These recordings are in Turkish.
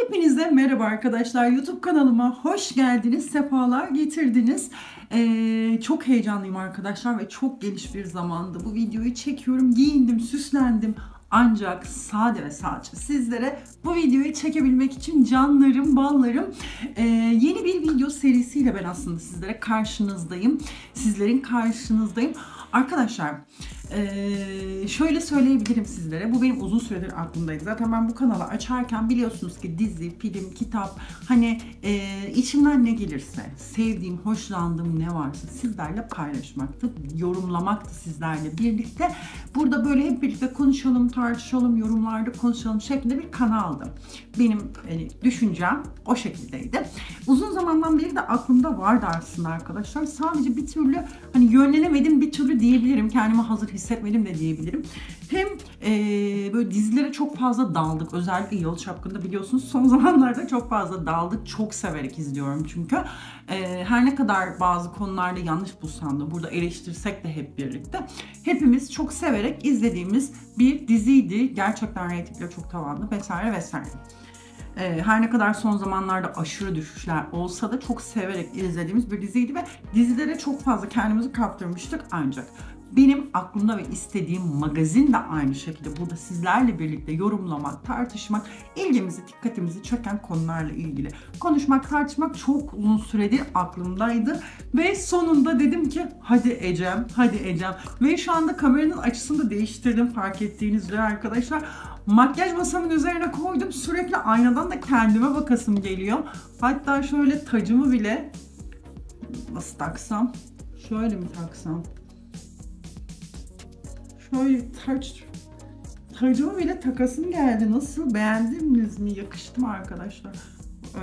Hepinize merhaba arkadaşlar. YouTube kanalıma hoş geldiniz, sefalar getirdiniz. Çok heyecanlıyım arkadaşlar ve çok geniş bir zamanda bu videoyu çekiyorum. Giyindim, süslendim. Ancak sade ve sadece sizlere bu videoyu çekebilmek için canlarım, ballarım, yeni bir video serisiyle ben aslında sizlere karşınızdayım. Sizlerin karşınızdayım. Arkadaşlar, şöyle söyleyebilirim sizlere. Bu benim uzun süredir aklımdaydı. Zaten ben bu kanalı açarken biliyorsunuz ki dizi, film, kitap, hani içimden ne gelirse, sevdiğim, hoşlandığım ne varsa sizlerle paylaşmaktı, yorumlamaktı sizlerle birlikte. Burada böyle hep birlikte konuşalım, tartışalım, yorumlarda konuşalım şeklinde bir kanaldı. Benim düşüncem o şekildeydi. Uzun zamandan beri de aklımda vardı aslında arkadaşlar. Sadece bir türlü hani yönlenemedim bir türlü diyebilirim. Kendimi hazır hissetmedim de diyebilirim. Hem böyle dizilere çok fazla daldık. Özellikle Yalı Çapkın'da biliyorsunuz son zamanlarda çok fazla daldık. Çok severek izliyorum çünkü. Her ne kadar bazı konularda yanlış bulsam da burada eleştirsek de hep birlikte. Hepimiz çok severek izlediğimiz bir diziydi. Gerçekten reytingleri çok tavanlı vesaire vesaire. Her ne kadar son zamanlarda aşırı düşüşler olsa da çok severek izlediğimiz bir diziydi ve dizilere çok fazla kendimizi kaptırmıştık ancak benim aklımda ve istediğim magazin de aynı şekilde burada sizlerle birlikte yorumlamak, tartışmak, ilgimizi, dikkatimizi çeken konularla ilgili konuşmak, tartışmak çok uzun süredir aklımdaydı ve sonunda dedim ki hadi Ecem, hadi Ecem ve şu anda kameranın açısını da değiştirdim fark ettiğiniz üzere arkadaşlar. Makyaj masamın üzerine koydum. Sürekli aynadan da kendime bakasım geliyor. Hatta şöyle tacımı bile nasıl taksam? Şöyle mi taksam? Şöyle tacımı bile takasım geldi. Nasıl, beğendiniz mi? Yakıştı mı arkadaşlar?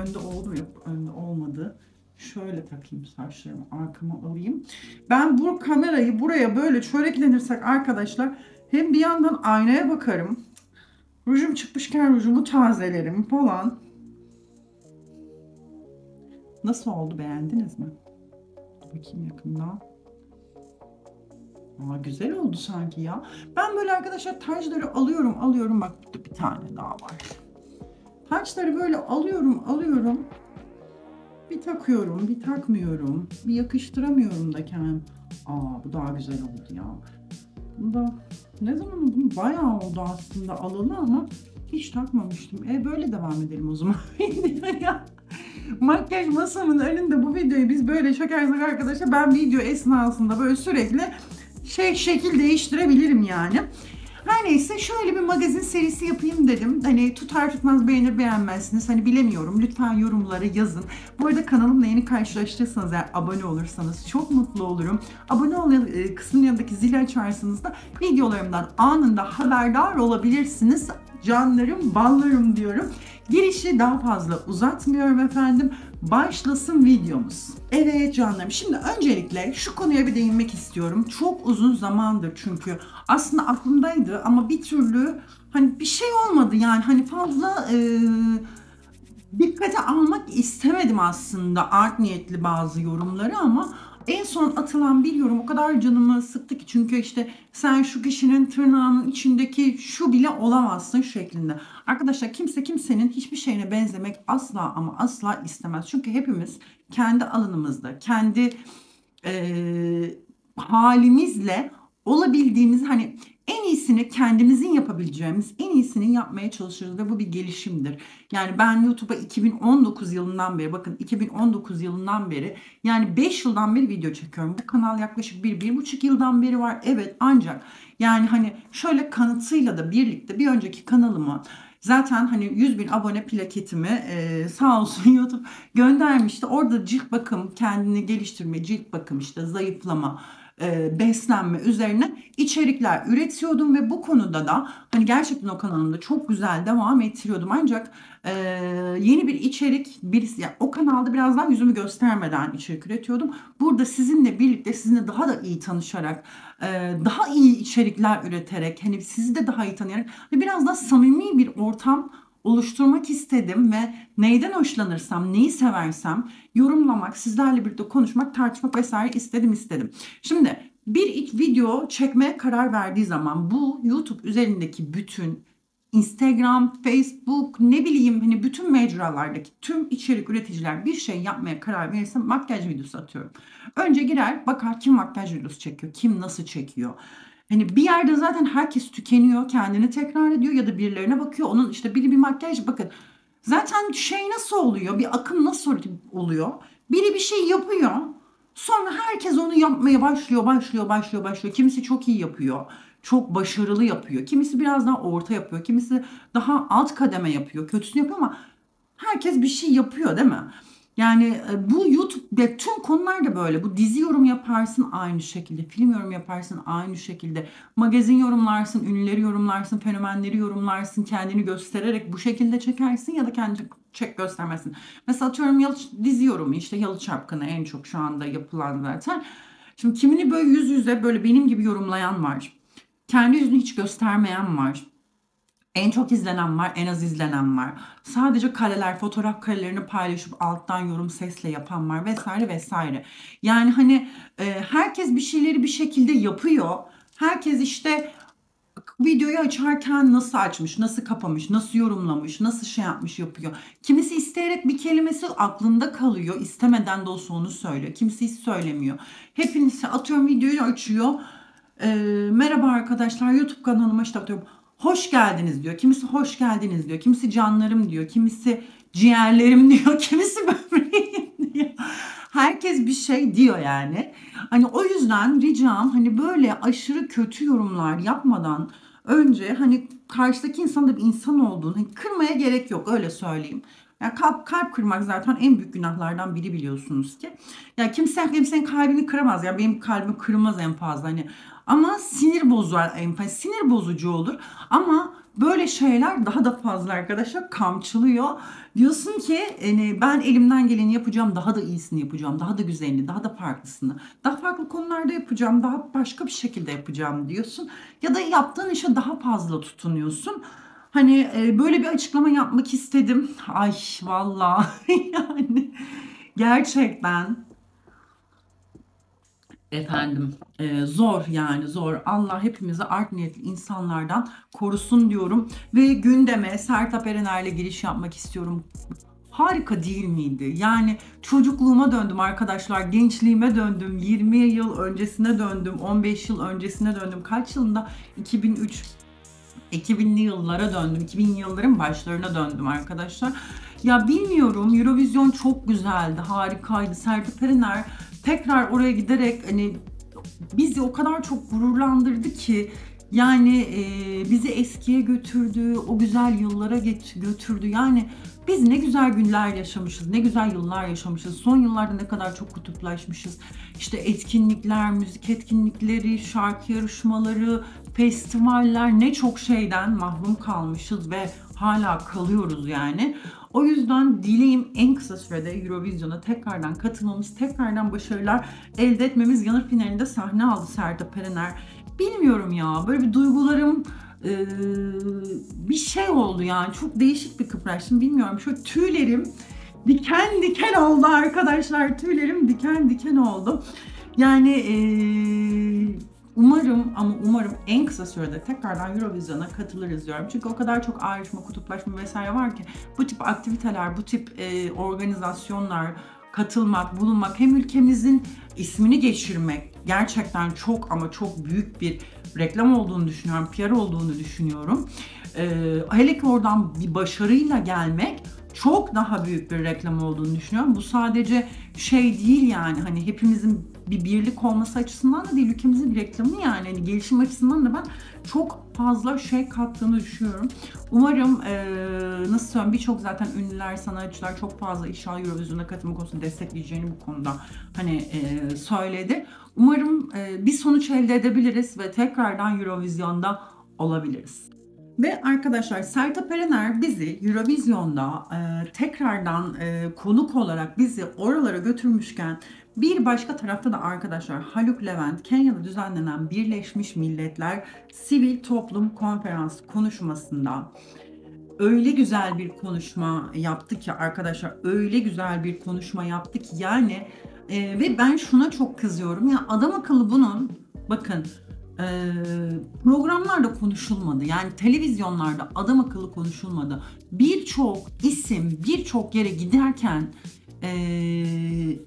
Önde oldu mu? Yok, önde olmadı. Şöyle takayım saçlarımı, arkama alayım. Ben bu kamerayı buraya böyle çöreklenirsek arkadaşlar hem bir yandan aynaya bakarım. Rujum çıkmışken rujumu tazelerim falan. Nasıl oldu, beğendiniz mi? Bakayım yakından. Aa, güzel oldu sanki ya. Ben böyle arkadaşlar taçları alıyorum. Bak burada bir tane daha var. Taçları böyle alıyorum. Bir takıyorum, bir takmıyorum. Bir yakıştıramıyorum da kendim. Aa, bu daha güzel oldu ya. Bu da ne zaman oldu? Bayağı oldu aslında alalı ama hiç takmamıştım. Böyle devam edelim o zaman. Makyaj masamın önünde bu videoyu biz böyle çekersek arkadaşlar ben video esnasında böyle sürekli şekil değiştirebilirim yani. Her neyse şöyle bir magazin serisi yapayım dedim. Hani tutar tutmaz beğenir beğenmezsiniz. Hani bilemiyorum. Lütfen yorumlara yazın. Bu arada kanalımla yeni karşılaştıysanız eğer abone olursanız çok mutlu olurum. Abone ol kısmının yanındaki zili açarsanız da videolarımdan anında haberdar olabilirsiniz. Canlarım, ballarım diyorum. Girişi daha fazla uzatmıyorum efendim. Başlasın videomuz. Evet canlarım, şimdi öncelikle şu konuya bir değinmek istiyorum. Çok uzun zamandır çünkü aslında aklımdaydı ama bir türlü hani bir şey olmadı yani hani fazla dikkate almak istemedim aslında art niyetli bazı yorumları ama en son atılan bir yorum o kadar canımı sıktı ki çünkü işte sen şu kişinin tırnağının içindeki şu bile olamazsın şeklinde. Arkadaşlar kimse kimsenin hiçbir şeyine benzemek asla ama asla istemez. Çünkü hepimiz kendi alanımızda, kendi halimizle olabildiğimiz hani en iyisini kendimizin yapabileceğimiz en iyisini yapmaya çalışırız ve bu bir gelişimdir. Yani ben YouTube'a 2019 yılından beri bakın 2019 yılından beri yani 5 yıldan beri video çekiyorum. Bu kanal yaklaşık 1-1,5 yıldan beri var. Evet ancak yani hani şöyle kanıtıyla da birlikte bir önceki kanalıma zaten hani 100.000 abone plaketimi sağ olsun YouTube göndermişti. Orada cilt bakım, kendini geliştirme, cilt bakım işte zayıflama, beslenme üzerine içerikler üretiyordum ve bu konuda da hani gerçekten o kanalımda çok güzel devam ettiriyordum ancak yeni bir içerik birisi yani o kanalda biraz daha yüzümü göstermeden içerik üretiyordum. Burada sizinle birlikte sizinle daha da iyi tanışarak daha iyi içerikler üreterek hani sizi de daha iyi tanıyarak hani biraz daha samimi bir ortam oluşturmak istedim ve neyden hoşlanırsam, neyi seversem yorumlamak, sizlerle birlikte konuşmak, tartışmak vesaire istedim. Şimdi bir ilk video çekmeye karar verdiği zaman bu YouTube üzerindeki bütün Instagram, Facebook, ne bileyim hani bütün mecra mecralardaki tüm içerik üreticiler bir şey yapmaya karar verirse makyaj videosu atıyorum. Önce girer bakar kim makyaj videosu çekiyor, kim nasıl çekiyor. Hani bir yerde zaten herkes tükeniyor, kendini tekrar ediyor ya da birilerine bakıyor. Onun işte biri bir makyaj, bakın zaten şey nasıl oluyor, bir akım nasıl oluyor? Biri bir şey yapıyor. Sonra herkes onu yapmaya başlıyor. Kimisi çok iyi yapıyor. Çok başarılı yapıyor. Kimisi biraz daha orta yapıyor. Kimisi daha alt kademe yapıyor. Kötüsünü yapıyor ama herkes bir şey yapıyor değil mi? Yani bu YouTube tüm konular da böyle. Bu dizi yorum yaparsın aynı şekilde. Film yorum yaparsın aynı şekilde. Magazin yorumlarsın, ünlüleri yorumlarsın, fenomenleri yorumlarsın. Kendini göstererek bu şekilde çekersin ya da kendini çek göstermezsin. Mesela atıyorum dizi yorumu, işte Yalı Çapkını en çok şu anda yapılan zaten. Şimdi kimini böyle yüz yüze böyle benim gibi yorumlayan var. Kendi yüzünü hiç göstermeyen var. En çok izlenen var, en az izlenen var. Sadece kareler, fotoğraf karelerini paylaşıp alttan yorum sesle yapan var vesaire vesaire. Yani hani herkes bir şeyleri bir şekilde yapıyor. Herkes işte videoyu açarken nasıl açmış, nasıl kapamış, nasıl yorumlamış, nasıl şey yapmış yapıyor. Kimisi isteyerek bir kelimesi aklında kalıyor, istemeden de olsa onu söylüyor. Kimisi hiç söylemiyor. Hepiniz atıyorum videoyu açıyor. Merhaba arkadaşlar, YouTube kanalıma işte atıyorum. Hoş geldiniz diyor. Kimisi hoş geldiniz diyor. Kimisi canlarım diyor. Kimisi ciğerlerim diyor. Kimisi böbreğim diyor. Herkes bir şey diyor yani. Hani o yüzden ricam hani böyle aşırı kötü yorumlar yapmadan önce hani karşıdaki insanın da bir insan olduğunu hani kırmaya gerek yok, öyle söyleyeyim. Yani kalp kırmak zaten en büyük günahlardan biri, biliyorsunuz ki. Ya kimsenin kalbini kıramaz. Ya benim kalbim kırılmaz en fazla hani. Ama sinir bozar en fazla. Sinir bozucu olur. Ama böyle şeyler daha da fazla arkadaşlar kamçılıyor. Diyorsun ki yani ben elimden geleni yapacağım, daha da iyisini yapacağım, daha da güzelini, daha da farklısını, daha farklı konularda yapacağım, daha başka bir şekilde yapacağım diyorsun. Ya da yaptığın işe daha fazla tutunuyorsun. Hani böyle bir açıklama yapmak istedim. Ay vallahi yani gerçekten efendim zor, yani zor. Allah hepimizi art niyetli insanlardan korusun diyorum. Ve gündeme Sertab Erener'le giriş yapmak istiyorum. Harika değil miydi? Yani çocukluğuma döndüm arkadaşlar, gençliğime döndüm, 20 yıl öncesine döndüm, 15 yıl öncesine döndüm. Kaç yılında? 2003. 2000'li yıllara döndüm. 2000 yılların başlarına döndüm arkadaşlar. Ya bilmiyorum, Eurovision çok güzeldi, harikaydı. Sertab Erener tekrar oraya giderek hani bizi o kadar çok gururlandırdı ki yani bizi eskiye götürdü, o güzel yıllara götürdü. Yani biz ne güzel günler yaşamışız, ne güzel yıllar yaşamışız. Son yıllarda ne kadar çok kutuplaşmışız. İşte etkinlikler, müzik etkinlikleri, şarkı yarışmaları, festivaller, ne çok şeyden mahrum kalmışız ve hala kalıyoruz yani. O yüzden dileğim en kısa sürede Eurovision'a tekrardan katılmamız, tekrardan başarılar elde etmemiz. Yarı finalinde sahne aldı Sertab Erener. Bilmiyorum ya, böyle bir duygularım bir şey oldu yani, çok değişik bir kıpraştım, bilmiyorum. Şöyle tüylerim diken diken oldu arkadaşlar, tüylerim diken diken oldu. Yani umarım en kısa sürede tekrardan Eurovision'a katılırız diyorum. Çünkü o kadar çok ayrışma, kutuplaşma vesaire var ki bu tip aktiviteler, bu tip organizasyonlar, katılmak, bulunmak, hem ülkemizin ismini geçirmek gerçekten çok ama çok büyük bir reklam olduğunu düşünüyorum, PR olduğunu düşünüyorum. Hele ki oradan bir başarıyla gelmek çok daha büyük bir reklam olduğunu düşünüyorum. Bu sadece şey değil yani, hani hepimizin bir birlik olması açısından da değil, ülkemizin bir reklamı yani. Hani gelişim açısından da ben çok fazla şey kattığını düşünüyorum. Umarım nasıl söyleyeyim, birçok zaten ünlüler, sanatçılar çok fazla inşallah Eurovision'a katılma konusunda destekleyeceğini bu konuda hani söyledi. Umarım bir sonuç elde edebiliriz ve tekrardan Eurovision'da olabiliriz. Ve arkadaşlar Sertab Erener bizi Eurovision'da tekrardan konuk olarak bizi oralara götürmüşken, bir başka tarafta da arkadaşlar Haluk Levent Kenya'da düzenlenen Birleşmiş Milletler Sivil Toplum Konferansı konuşmasında öyle güzel bir konuşma yaptı ki arkadaşlar, öyle güzel bir konuşma yaptı ki yani ve ben şuna çok kızıyorum ya, adam akıllı bunun, bakın, Programlarda konuşulmadı. Yani televizyonlarda adam akıllı konuşulmadı. Birçok isim birçok yere giderken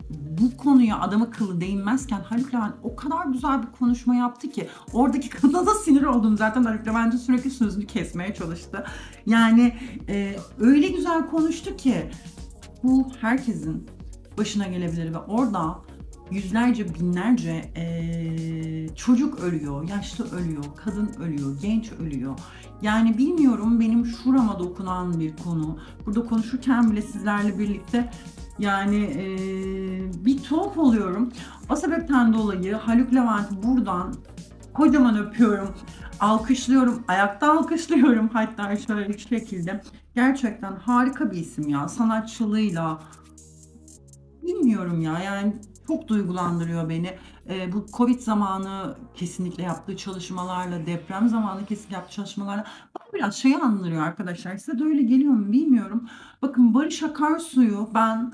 bu konuya adam akıllı değinmezken Haluk Levent o kadar güzel bir konuşma yaptı ki oradaki kadına da sinir oldum zaten. Haluk Levent'in sürekli sözünü kesmeye çalıştı. Yani öyle güzel konuştu ki bu herkesin başına gelebilir ve orada yüzlerce, binlerce çocuk ölüyor, yaşlı ölüyor, kadın ölüyor, genç ölüyor. Yani bilmiyorum, benim şurama dokunan bir konu. Burada konuşurken bile sizlerle birlikte yani bir tuhaf oluyorum. O sebepten dolayı Haluk Levent'i buradan kocaman öpüyorum. Alkışlıyorum, ayakta alkışlıyorum hatta şöyle bir şekilde. Gerçekten harika bir isim ya, sanatçılığıyla. Bilmiyorum ya, yani çok duygulandırıyor beni. Bu Covid zamanı kesinlikle yaptığı çalışmalarla, deprem zamanı kesinlikle yaptığı çalışmalarla bana biraz şeyi andırıyor arkadaşlar. Size de öyle geliyor mu bilmiyorum. Bakın Barış Akarsu'yu ben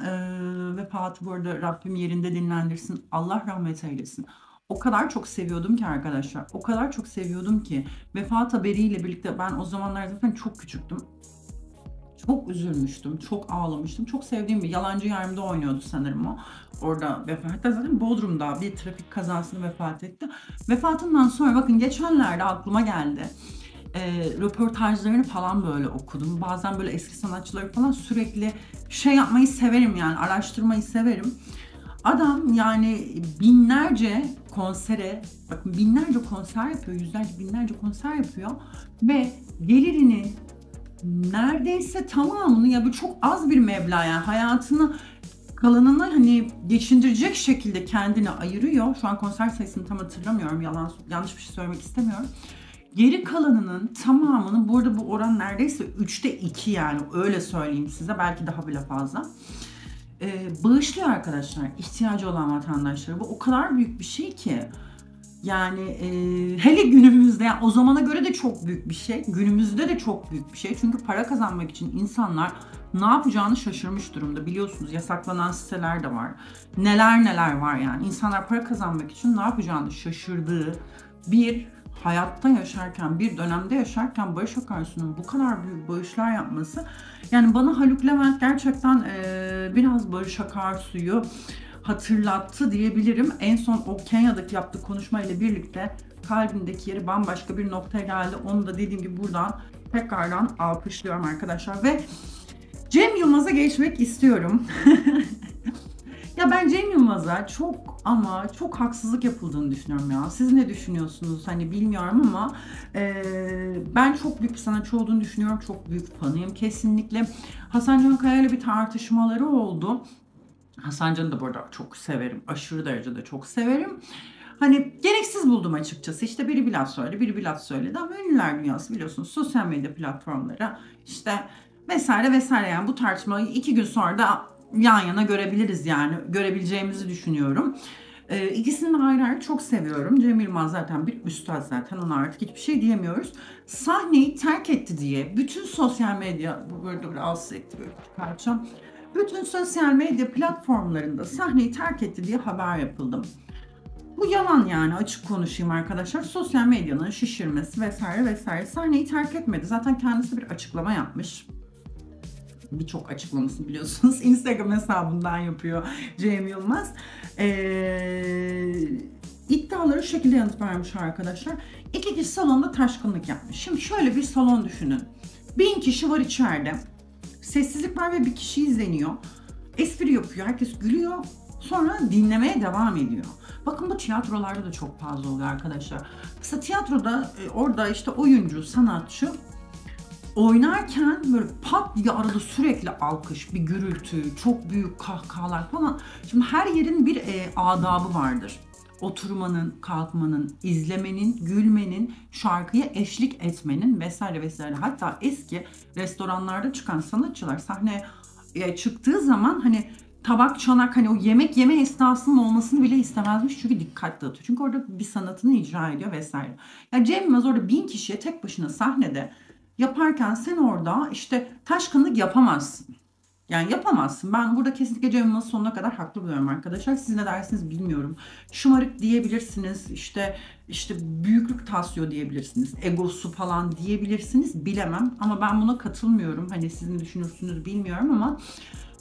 vefatı bu arada Rabbim yerinde dinlendirsin. Allah rahmet eylesin. O kadar çok seviyordum ki arkadaşlar. O kadar çok seviyordum ki vefat haberiyle birlikte ben o zamanlar zaten çok küçüktüm. Çok üzülmüştüm, çok ağlamıştım. Çok sevdiğim bir Yalancı Yarım'da oynuyordu sanırım o. Orada vefat. Hatta zaten Bodrum'da bir trafik kazasında vefat etti. Vefatından sonra bakın geçenlerde aklıma geldi. Röportajlarını falan böyle okudum. Bazen böyle eski sanatçıları falan sürekli şey yapmayı severim, yani araştırmayı severim. Adam yani binlerce konsere, bakın binlerce konser yapıyor, yüzlerce binlerce konser yapıyor ve gelirini neredeyse tamamını, ya bu çok az bir meblağ, yani hayatını kalanını hani geçindirecek şekilde kendine ayırıyor. Şu an konser sayısını tam hatırlamıyorum. Yanlış bir şey söylemek istemiyorum. Geri kalanının tamamını, burada bu oran neredeyse 3'te 2, yani öyle söyleyeyim size, belki daha bile fazla. Bağışlıyor arkadaşlar ihtiyacı olan vatandaşları. Bu o kadar büyük bir şey ki. Yani hele günümüzde, yani o zamana göre de çok büyük bir şey. Günümüzde de çok büyük bir şey. Çünkü para kazanmak için insanlar ne yapacağını şaşırmış durumda. Biliyorsunuz yasaklanan siteler de var. Neler neler var yani. İnsanlar para kazanmak için ne yapacağını şaşırdığı bir hayatta yaşarken, bir dönemde yaşarken Barış Akarsu'nun bu kadar büyük bağışlar yapması, yani bana Haluk Levent gerçekten biraz Barış Akarsu'yu hatırlattı diyebilirim. En son o Kenya'daki yaptığı konuşmayla birlikte kalbimdeki yeri bambaşka bir noktaya geldi. Onu da dediğim gibi buradan tekrardan alkışlıyorum arkadaşlar ve Cem Yılmaz'a geçmek istiyorum. Ya ben Cem Yılmaz'a çok ama çok haksızlık yapıldığını düşünüyorum ya. Siz ne düşünüyorsunuz? Hani bilmiyorum ama ben çok büyük bir sanatçı olduğunu düşünüyorum. Çok büyük fanıyım kesinlikle. Hasan Can Kaya ile bir tartışmaları oldu. Hasan Can'ı da bu arada çok severim. Aşırı derecede çok severim. Hani gereksiz buldum açıkçası. İşte biri bir laf söyledi, biri bir laf söyledi. Ama ünlüler dünyası biliyorsunuz sosyal medya platformları işte vesaire vesaire, yani bu tartışmayı 2 gün sonra da yan yana görebiliriz, yani görebileceğimizi düşünüyorum. İkisini de ayrı ayrı çok seviyorum. Cem Yılmaz zaten bir üstad, zaten ona artık hiçbir şey diyemiyoruz. Sahneyi terk etti diye bütün sosyal medya, bu böyle rahatsız etti böyle parçam. Bütün sosyal medya platformlarında sahneyi terk etti diye haber yapıldı. Bu yalan, yani açık konuşayım arkadaşlar. Sosyal medyanın şişirmesi vesaire vesaire. Sahneyi terk etmedi. Zaten kendisi bir açıklama yapmış. Birçok açıklamasını biliyorsunuz Instagram hesabından yapıyor Cem Yılmaz. İddiaları şu şekilde yanıt vermiş arkadaşlar. 2 kişi salonda taşkınlık yapmış. Şimdi şöyle bir salon düşünün. 1000 kişi var içeride. Sessizlik var ve bir kişi izleniyor. Espri yapıyor, herkes gülüyor. Sonra dinlemeye devam ediyor. Bakın bu tiyatrolarda da çok fazla oluyor arkadaşlar. Mesela tiyatroda orada işte oyuncu, sanatçı oynarken böyle pat diye arada sürekli alkış, bir gürültü, çok büyük kahkahalar falan. Şimdi her yerin bir adabı vardır. Oturmanın, kalkmanın, izlemenin, gülmenin, şarkıya eşlik etmenin vesaire vesaire. Hatta eski restoranlarda çıkan sanatçılar sahneye çıktığı zaman hani tabak, çanak, hani o yemek yeme esnasının olmasını bile istemezmiş. Çünkü dikkat dağıtıyor. Çünkü orada bir sanatını icra ediyor vesaire. Ya Cem Yılmaz orada 1000 kişiye tek başına sahnede yaparken sen orada işte taşkınlık yapamazsın. Yani yapamazsın. Ben burada kesinlikle Cem Yılmaz'ı sonuna kadar haklı buluyorum arkadaşlar. Siz ne dersiniz bilmiyorum. Şımarık diyebilirsiniz. İşte büyüklük taslıyor diyebilirsiniz. Egosu falan diyebilirsiniz. Bilemem. Ama ben buna katılmıyorum. Hani siz ne düşünürsünüz bilmiyorum ama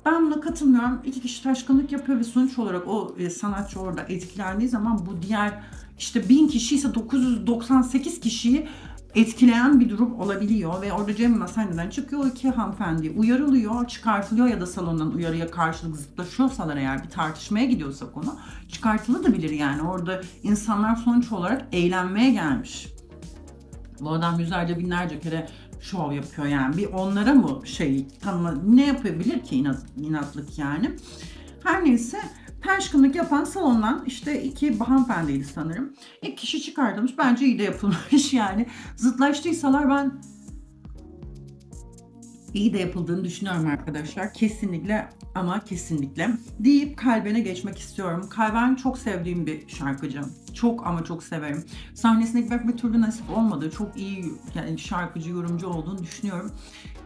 ben buna katılmıyorum. İki kişi taşkınlık yapıyor ve sonuç olarak o sanatçı orada etkilendiği zaman bu diğer işte 1000 kişi ise 998 kişiyi etkileyen bir durum olabiliyor ve orada Cem Yılmaz sahneden çıkıyor, o iki hanımefendi uyarılıyor, çıkartılıyor ya da salondan uyarıya karşılık zıtlaşıyorsalar eğer bir tartışmaya gidiyorsak onu çıkartılabilir yani orada insanlar sonuç olarak eğlenmeye gelmiş. Bu adam yüzlerce binlerce kere şov yapıyor yani bir onlara mı tanıma ne yapabilir ki inatlık yani. Her neyse taşkınlık yapan salondan işte iki hanımefendiydi sanırım. İki kişi çıkartılmış. Bence iyi de yapılmış yani. Zıtlaştıysalar ben iyi de yapıldığını düşünüyorum arkadaşlar. Kesinlikle ama kesinlikle deyip Kalben'e geçmek istiyorum. Kalben çok sevdiğim bir şarkıcı. Çok ama çok severim. Sahnesine gitmek bir türlü nasip olmadı. Çok iyi yani şarkıcı, yorumcu olduğunu düşünüyorum.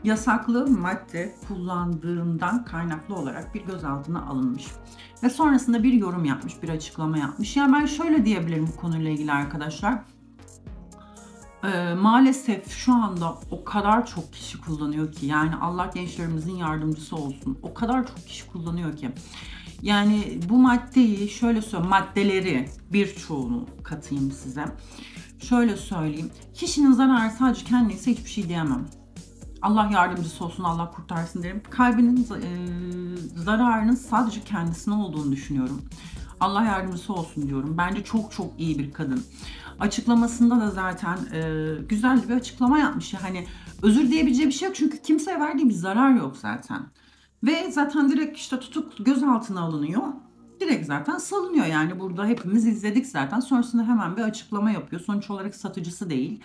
Yasaklı madde kullandığından kaynaklı olarak bir gözaltına alınmış. Ve sonrasında bir yorum yapmış, bir açıklama yapmış. Yani ben şöyle diyebilirim bu konuyla ilgili arkadaşlar. Maalesef şu anda o kadar çok kişi kullanıyor ki yani Allah gençlerimizin yardımcısı olsun. O kadar çok kişi kullanıyor ki. Yani bu maddeyi şöyle söyleyeyim, maddeleri birçoğunu katayım size. Şöyle söyleyeyim. Kişinin zararı sadece kendisi hiçbir şey diyemem. Allah yardımcısı olsun, Allah kurtarsın derim. Kalbinin zararının sadece kendisine olduğunu düşünüyorum. Allah yardımcısı olsun diyorum. Bence çok çok iyi bir kadın. Açıklamasında da zaten güzel bir açıklama yapmış. Yani özür diyebileceği bir şey yok çünkü kimseye verdiği bir zarar yok zaten. Ve zaten direkt işte tutuk gözaltına alınıyor. Direkt zaten salınıyor yani burada hepimiz izledik zaten. Sonrasında hemen bir açıklama yapıyor. Sonuç olarak satıcısı değil,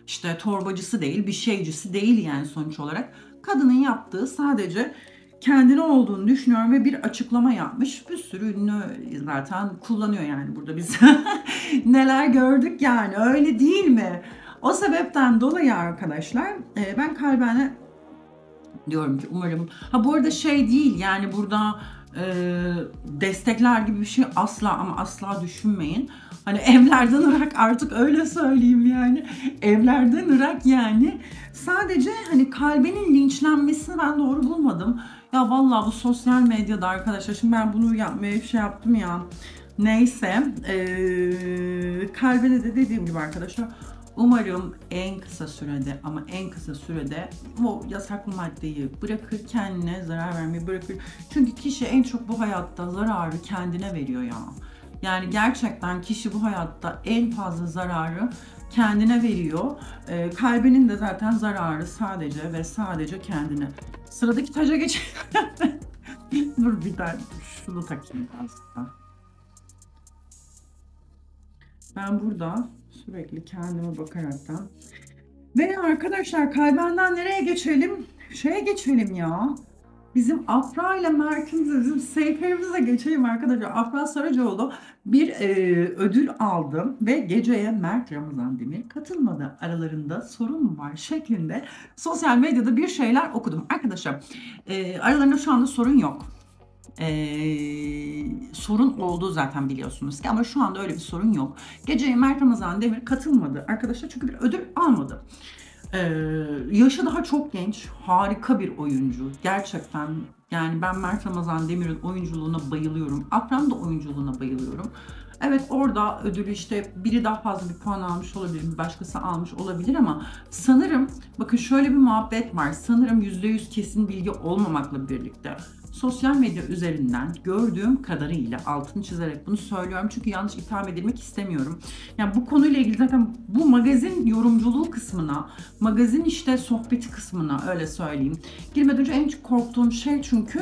işte torbacısı değil, bir şeycisi değil yani sonuç olarak. Kadının yaptığı sadece kendine olduğunu düşünüyorum ve bir açıklama yapmış. Bir sürü ünlü zaten kullanıyor yani burada biz neler gördük yani öyle değil mi? O sebepten dolayı arkadaşlar ben Kalben'e diyorum ki umarım bu arada değil yani burada destekler gibi bir şey asla ama asla düşünmeyin. Hani evlerden ırak artık öyle söyleyeyim yani. Evlerden ırak yani. Sadece hani Kalben'in linçlenmesini ben doğru bulmadım. Ya vallahi bu sosyal medyada arkadaşlar şimdi ben bunu yapmaya yaptım ya. Neyse. Kalben'e de dediğim gibi arkadaşlar umarım en kısa sürede ama en kısa sürede o yasaklı maddeyi bırakır, kendine zarar vermeyi bırakır. Çünkü kişi en çok bu hayatta zararı kendine veriyor ya. Yani gerçekten kişi bu hayatta en fazla zararı kendine veriyor. Kalbinin de zaten zararı sadece ve sadece kendine. Sıradaki taca geçelim. Dur bir daha şunu takayım aslında. Ben burada sürekli kendime bakaraktan. Ve arkadaşlar Kalben'den nereye geçelim? Geçelim ya. Bizim Afra ile Mert'in bizim seyferimize geçelim arkadaşlar. Afra Saracoğlu bir ödül aldı ve geceye Mert Ramazan Demir katılmadı. Aralarında sorun mu var şeklinde sosyal medyada bir şeyler okudum. Arkadaşlar aralarında şu anda sorun yok. Sorun olduğu zaten biliyorsunuz ki ama şu anda öyle bir sorun yok. Geceye Mert Ramazan Demir katılmadı arkadaşlar çünkü bir ödül almadı. Yaşı daha çok genç, harika bir oyuncu. Gerçekten yani ben Mert Ramazan Demir'in oyunculuğuna bayılıyorum. Afra'nın da oyunculuğuna bayılıyorum. Evet orada ödülü işte biri daha fazla bir puan almış olabilir, bir başkası almış olabilir ama sanırım bakın şöyle bir muhabbet var. Sanırım %100 kesin bilgi olmamakla birlikte sosyal medya üzerinden gördüğüm kadarıyla altını çizerek bunu söylüyorum çünkü yanlış itham edilmek istemiyorum. Yani bu konuyla ilgili zaten bu magazin yorumculuğu kısmına, magazin işte sohbeti kısmına öyle söyleyeyim. Girmeden önce en çok korktuğum şey çünkü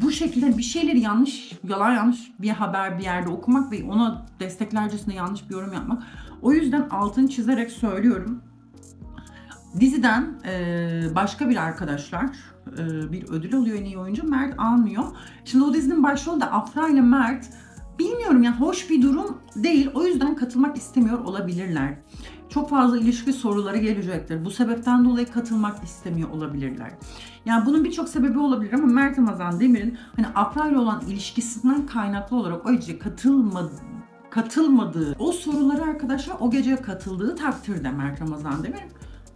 bu şekilde bir şeyleri yalan yanlış bir haber bir yerde okumak ve ona desteklercesine yanlış bir yorum yapmak. O yüzden altını çizerek söylüyorum. Diziden başka bir arkadaşlar bir ödül alıyor en iyi oyuncu. Mert almıyor. Şimdi o dizinin başrolü de Afra ile Mert. Bilmiyorum yani hoş bir durum değil. O yüzden katılmak istemiyor olabilirler. çok fazla ilişki soruları gelecektir. Bu sebepten dolayı katılmak istemiyor olabilirler. Yani bunun birçok sebebi olabilir ama Mert Ramazan Demir'in hani Afra ile olan ilişkisinden kaynaklı olarak o gece katılmadığı o soruları arkadaşlar, o gece katıldığı takdirde Mert Ramazan Demir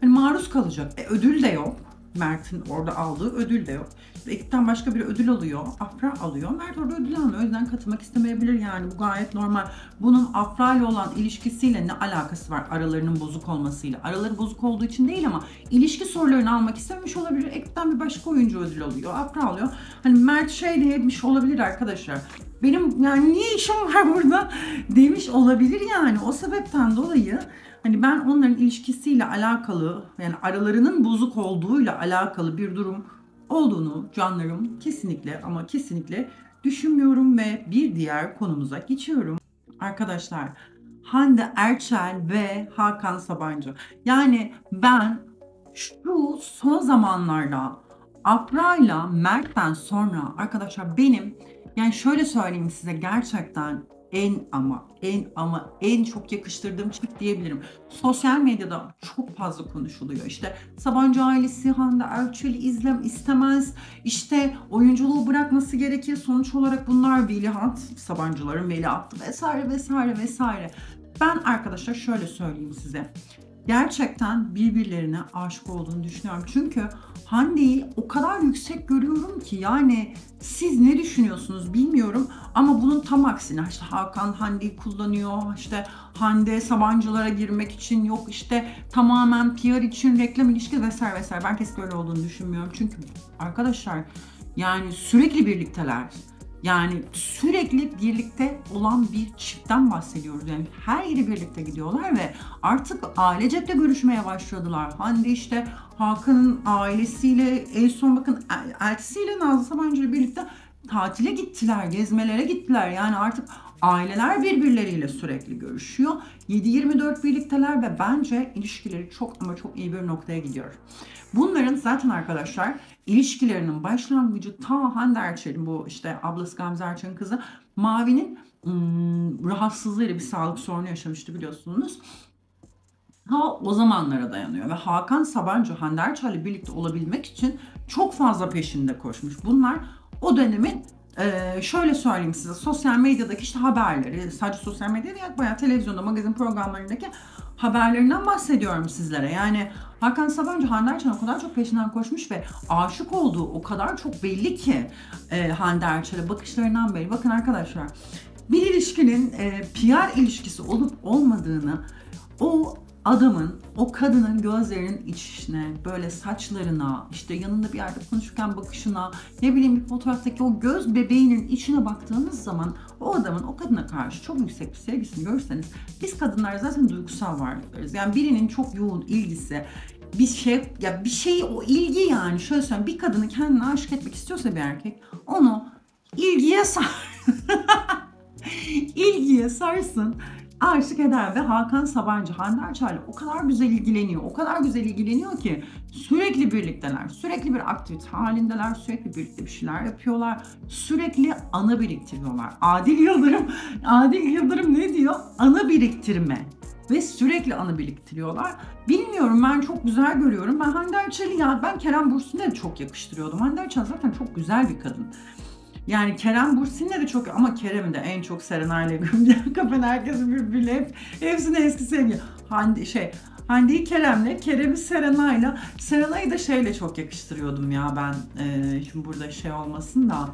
hani maruz kalacak. Ödül de yok. Mert'in orada aldığı ödül de yok. Ekipten başka bir ödül alıyor. Afra alıyor. Mert orada ödül almıyor. O yüzden katılmak istemeyebilir yani. Bu gayet normal. Bunun Afra ile olan ilişkisiyle ne alakası var aralarının bozuk olmasıyla? Araları bozuk olduğu için değil ama ilişki sorularını almak istememiş olabilir. Ekipten bir başka oyuncu ödül alıyor. Afra alıyor. Hani Mert şey demiş olabilir arkadaşlar. Benim yani niye işim var burada demiş olabilir yani. O sebepten dolayı hani ben onların ilişkisiyle alakalı, yani aralarının bozuk olduğuyla alakalı bir durum olduğunu canlarım kesinlikle ama kesinlikle düşünmüyorum ve bir diğer konumuza geçiyorum. Arkadaşlar, Hande Erçel ve Hakan Sabancı. Yani ben şu son zamanlarda Afra'yla Mert'ten sonra arkadaşlar benim, yani şöyle söyleyeyim size, gerçekten en çok yakıştırdığım çift diyebilirim. Sosyal medyada çok fazla konuşuluyor. İşte Sabancı ailesi Hande Erçel'i istemez. İşte oyunculuğu bırakması gerekir. Sonuç olarak bunlar veliaht, Sabancıların veliahtı vesaire vesaire vesaire. Ben arkadaşlar şöyle söyleyeyim size. Gerçekten birbirlerine aşık olduğunu düşünüyorum. Çünkü Hande'yi o kadar yüksek görüyorum ki, yani siz ne düşünüyorsunuz bilmiyorum ama bunun tam aksine işte Hakan Hande'yi kullanıyor, işte Hande Sabancılara girmek için, yok işte tamamen PR için, reklam ilişki vesaire vesaire. Ben kesinlikle öyle olduğunu düşünmüyorum. Çünkü arkadaşlar yani sürekli birlikteler. Yani sürekli birlikte olan bir çiftten bahsediyoruz. Yani her yere birlikte gidiyorlar ve artık ailecek de görüşmeye başladılar. Hande işte Hakan'ın ailesiyle, en son bakın eltisiyle Nazlı Sabancı ile birlikte tatile gittiler, gezmelere gittiler. Yani artık aileler birbirleriyle sürekli görüşüyor. 7/24 birlikteler ve bence ilişkileri çok ama çok iyi bir noktaya gidiyor. Bunların zaten arkadaşlar ilişkilerinin başlangıcı ta Hande Erçel'in, bu işte ablası Gamze Erçel'in kızı Mavi'nin rahatsızlığıyla bir sağlık sorunu yaşamıştı biliyorsunuz. Ta o zamanlara dayanıyor ve Hakan Sabancı Hande Erçel'le birlikte olabilmek için çok fazla peşinde koşmuş. Bunlar o dönemin şöyle söyleyeyim size, sosyal medyadaki işte haberleri, sadece sosyal medya değil, bayağı televizyonda, magazin programlarındaki haberlerinden bahsediyorum sizlere. Yani Hakan Sabancı Hande Erçel'in o kadar çok peşinden koşmuş ve aşık olduğu o kadar çok belli ki Hande Erçel'e bakışlarından belli. Bakın arkadaşlar, bir ilişkinin PR ilişkisi olup olmadığını o adamın, o kadının gözlerinin içine, böyle saçlarına, işte yanında bir yerde konuşurken bakışına, ne bileyim bir fotoğraftaki o göz bebeğinin içine baktığınız zaman o adamın o kadına karşı çok yüksek bir sevgisini görürseniz, biz kadınlar zaten duygusal varlıklarız. Yani birinin çok yoğun ilgisi, bir şey, ya bir şey, o ilgi, yani şöyle söyleyeyim, bir kadını kendine aşık etmek istiyorsa bir erkek, onu ilgiye ilgiye sarsın, aşık eder. Ve Hakan Sabancı Hande Erçel'le o kadar güzel ilgileniyor, o kadar güzel ilgileniyor ki sürekli birlikteler, sürekli bir aktivite halindeler, sürekli birlikte bir şeyler yapıyorlar, sürekli ana biriktiriyorlar. Adil Yıldırım ne diyor? Ana biriktirme. Ve sürekli anı biriktiriyorlar. Bilmiyorum, ben çok güzel görüyorum. Ben Hande Erçel'i, ya ben Kerem Bürsin'e de çok yakıştırıyordum. Hande Erçel zaten çok güzel bir kadın. Yani Kerem Bürsin'le de çok, ama Kerem'i de en çok Serenay'la görünce kapan herkesi birbiriyle hepsine eski sevgi. Hande'yi Kerem'le, Kerem'i Serenay'la. Serenay'ı da şeyle çok yakıştırıyordum ya ben. Şimdi burada şey olmasın da,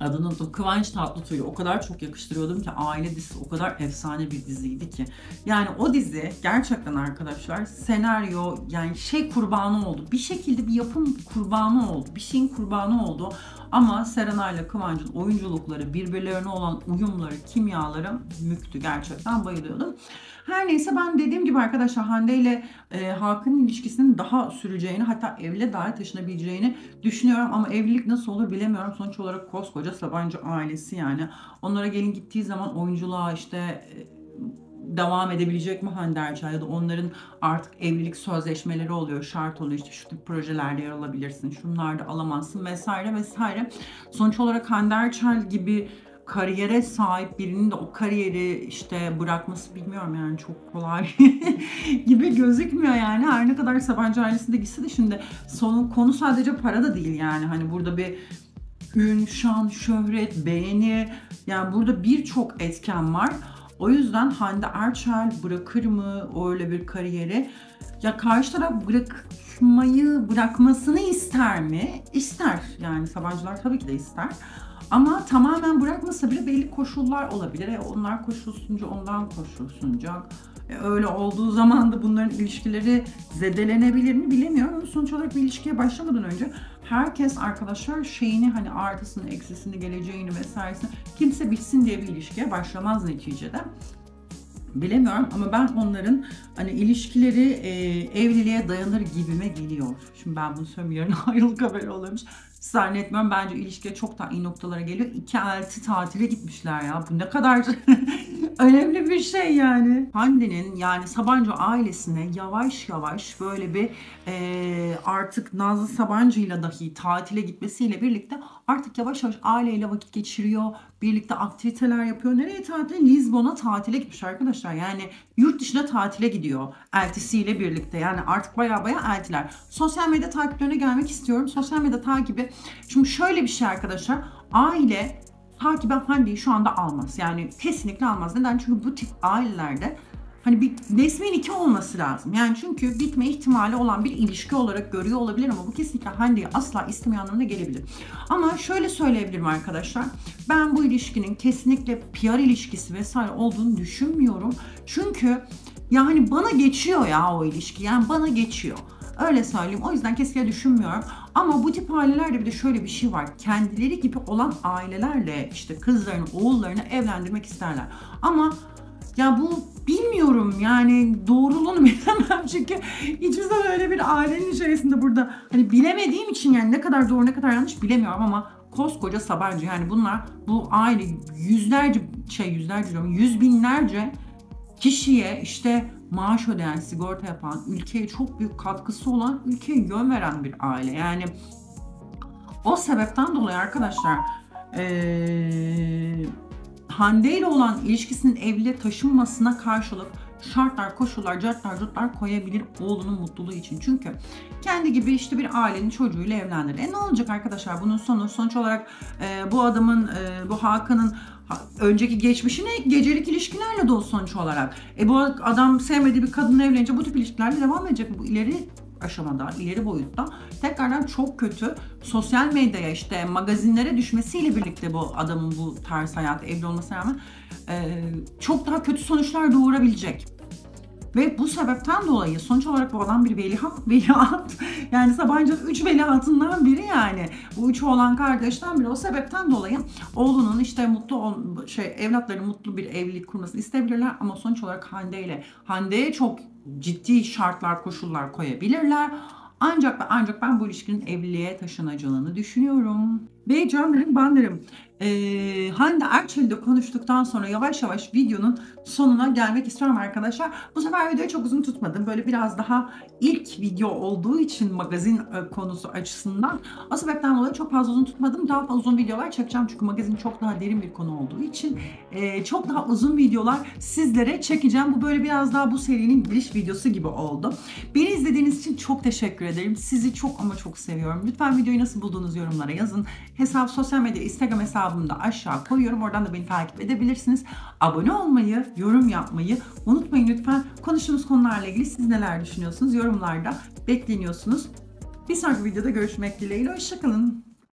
adını unuttum. Kıvanç Tatlıtuğ'u o kadar çok yakıştırıyordum ki, aile dizisi o kadar efsane bir diziydi ki. Yani o dizi gerçekten arkadaşlar, senaryo yani şey kurbanı oldu. Bir şekilde bir yapım kurbanı oldu. Bir şeyin kurbanı oldu. Ama Serenay'la Kıvanç'ın oyunculukları, birbirlerine olan uyumları, kimyaları müktü. Gerçekten bayılıyordum. Her neyse, ben dediğim gibi arkadaşlar Hande ile Hakan'ın ilişkisinin daha süreceğini, hatta evliliğe dahi taşınabileceğini düşünüyorum. Ama evlilik nasıl olur bilemiyorum. Sonuç olarak koskoca Sabancı ailesi yani. Onlara gelin gittiği zaman oyunculuğa işte devam edebilecek mi Hande Erçel, ya da onların artık evlilik sözleşmeleri oluyor, şart oluyor, işte şu tip projelerde yer alabilirsin, şunlarda alamazsın vesaire vesaire. Sonuç olarak Hande Erçel gibi kariyere sahip birinin de o kariyeri işte bırakması, bilmiyorum yani, çok kolay gibi gözükmüyor yani. Her ne kadar Sabancı ailesinde gitse de şimdi konu sadece para da değil yani. Hani burada bir ün, şan, şöhret, beğeni, yani burada birçok etken var. O yüzden Hande Erçel bırakır mı öyle bir kariyeri? Ya karşı taraf bırakmasını ister mi? İster. Yani Sabancılar tabii ki de ister. Ama tamamen bırakmasa bile belli koşullar olabilir. Onlar koşulsunca ondan koşulsunacak. Öyle olduğu zaman da bunların ilişkileri zedelenebilir mi bilemiyorum. Ama sonuç olarak bir ilişkiye başlamadan önce herkes arkadaşlar şeyini, hani artısını, eksisini, geleceğini vesairesini kimse bilsin diye bir ilişkiye başlamaz neticede. Bilemiyorum ama ben onların hani ilişkileri evliliğe dayanır gibime geliyor. Şimdi ben bunu söylüyorum, yarın ayrılık haberi olurmuş. Zannetmiyorum, bence ilişkiye çok daha iyi noktalara geliyor. 2 elti tatile gitmişler ya. Bu ne kadar önemli bir şey yani. Hande'nin, yani Sabancı ailesine yavaş yavaş böyle bir artık Nazlı Sabancı'yla dahi tatile gitmesiyle birlikte artık yavaş yavaş aileyle vakit geçiriyor. Birlikte aktiviteler yapıyor. Nereye tatile? Lizbon'a tatile gitmiş arkadaşlar. Yani yurt dışına tatile gidiyor eltisiyle birlikte. Yani artık baya eltiler. Sosyal medya takiplerine gelmek istiyorum. Sosyal medya takibi. Şimdi şöyle bir şey arkadaşlar. Aile takiben Hande'yi şu anda almaz. Yani kesinlikle almaz. Neden? Çünkü bu tip ailelerde hani bir resmi nikah olması lazım. Yani çünkü bitme ihtimali olan bir ilişki olarak görüyor olabilir ama bu kesinlikle Hande'yi asla istemiyor anlamına gelebilir. Ama şöyle söyleyebilirim arkadaşlar. Ben bu ilişkinin kesinlikle PR ilişkisi vesaire olduğunu düşünmüyorum. Çünkü yani bana geçiyor ya o ilişki. Yani bana geçiyor. Öyle söyleyeyim. O yüzden kesinlikle düşünmüyorum. Ama bu tip ailelerde bir de şöyle bir şey var. Kendileri gibi olan ailelerle işte kızlarını, oğullarını evlendirmek isterler. Ama ya bu bilmiyorum yani, doğruluğunu bilemem çünkü hiçbir zaman öyle bir ailenin içerisinde burada hani bilemediğim için yani ne kadar doğru ne kadar yanlış bilemiyorum ama koskoca Sabancı, yani bunlar, bu aile yüz binlerce kişiye işte maaş ödeyen, sigorta yapan, ülkeye çok büyük katkısı olan, ülkeye yön veren bir aile. Yani o sebepten dolayı arkadaşlar Hande ile olan ilişkisinin evliliğe taşınmasına karşılık şartlar, koşullar, cartlar koyabilir oğlunun mutluluğu için. Çünkü kendi gibi işte bir ailenin çocuğuyla evlendir. Ne olacak arkadaşlar bunun sonu? Sonuç olarak bu adamın, bu Hakan'ın önceki geçmişi ne? Gecelik ilişkilerle dolu sonuç olarak. Bu adam sevmediği bir kadınla evlenince bu tip ilişkilerle devam edecek. Bu ileri aşamada, ileri boyutta tekrardan çok kötü sosyal medyaya, işte magazinlere düşmesiyle birlikte bu adamın bu tarz hayatı, evli olmasına rağmen çok daha kötü sonuçlar doğurabilecek. Ve bu sebepten dolayı sonuç olarak bu adam bir veliaht. Yani Sabancı'nın 3 veliahtından biri yani. Bu 3 oğlan kardeşten biri. O sebepten dolayı oğlunun işte evlatları mutlu bir evlilik kurmasını isteyebilirler ama sonuç olarak Hande'ye çok ciddi şartlar, koşullar koyabilirler. Ancak ben bu ilişkinin evliliğe taşınacağını düşünüyorum. Ve canlarım, banlarım, Hande Erçel'de konuştuktan sonra yavaş yavaş videonun sonuna gelmek istiyorum arkadaşlar. Bu sefer videoyu çok uzun tutmadım. Böyle biraz daha ilk video olduğu için magazin konusu açısından. O sebepten dolayı çok fazla uzun tutmadım. Daha fazla uzun videolar çekeceğim çünkü magazin çok daha derin bir konu olduğu için çok daha uzun videolar sizlere çekeceğim. Bu böyle biraz daha bu serinin giriş videosu gibi oldu. Beni izlediğiniz için çok teşekkür ederim. Sizi çok ama çok seviyorum. Lütfen videoyu nasıl buldunuz yorumlara yazın. Sosyal medya, Instagram hesabımı da aşağı koyuyorum. Oradan da beni takip edebilirsiniz. Abone olmayı, yorum yapmayı unutmayın lütfen. Konuştuğumuz konularla ilgili siz neler düşünüyorsunuz? Yorumlarda bekleniyorsunuz. Bir sonraki videoda görüşmek dileğiyle. Hoşçakalın.